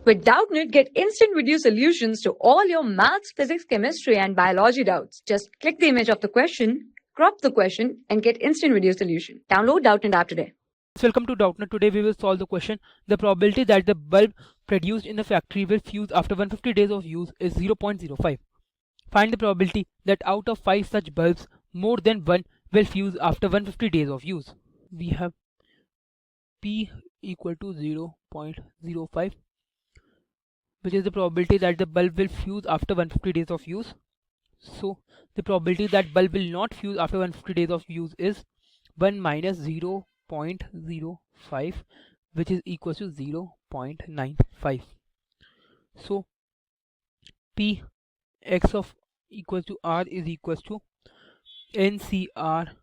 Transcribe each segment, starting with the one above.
With Doubtnut, get instant video solutions to all your maths, physics, chemistry, and biology doubts. Just click the image of the question, crop the question, and get instant video solution. Download Doubtnut app today. Welcome to Doubtnut. Today we will solve the question. The probability that the bulb produced in the factory will fuse after 150 days of use is 0.05. Find the probability that out of 5 such bulbs, more than one will fuse after 150 days of use. We have P equal to 0.05, which is the probability that the bulb will fuse after 150 days of use. So the probability that bulb will not fuse after 150 days of use is 1 minus 0.05, which is equal to 0.95. So P x of equals to R is equals to NCR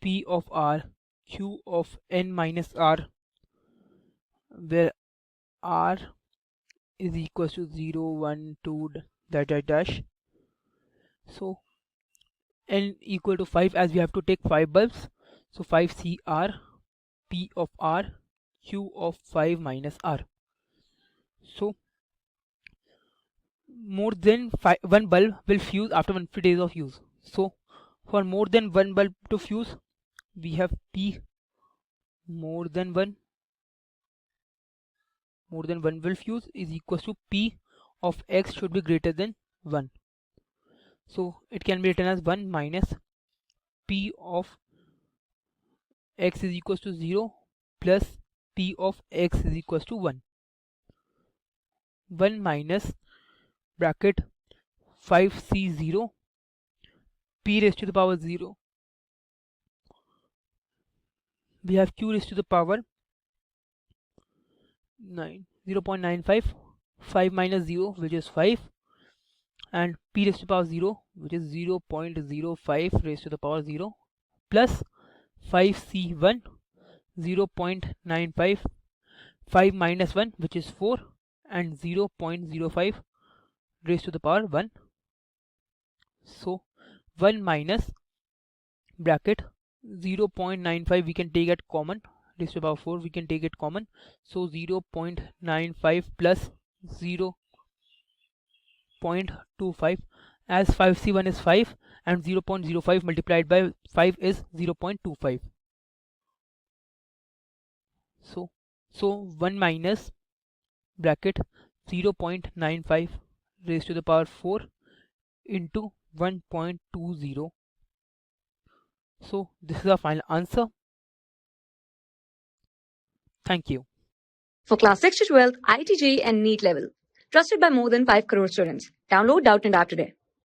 P of R Q of N minus R, where R is equals to 0, 1, 2, dash. So N equal to 5, as we have to take 5 bulbs. So 5 CR P of R Q of 5 minus R. So more than one bulb will fuse after 150 days of use. So for more than one bulb to fuse, we have P more than one will fuse is equals to P of X should be greater than 1. So it can be written as 1 minus P of X is equals to 0 plus P of X is equals to 1. 1 minus bracket 5C0 P raised to the power 0. We have Q raised to the power 0.95, 5 minus 0, which is 5, and P raised to the power 0, which is 0.05 raised to the power 0, plus 5C1, 0.95, 5 minus 1, which is 4, and 0.05 raised to the power 1. So 1 minus bracket 0.95 we can take it common, raised to the power 4 we can take it common. So 0.95 plus 0.25, as 5C1 is 5 and 0.05 multiplied by 5 is 0.25. So 1 minus bracket 0.95 raised to the power 4 into 1.20. So this is our final answer. Thank you. For class 6 to 12, ITG and NEET level. Trusted by more than 5 crore students. Download Doubtnut app today.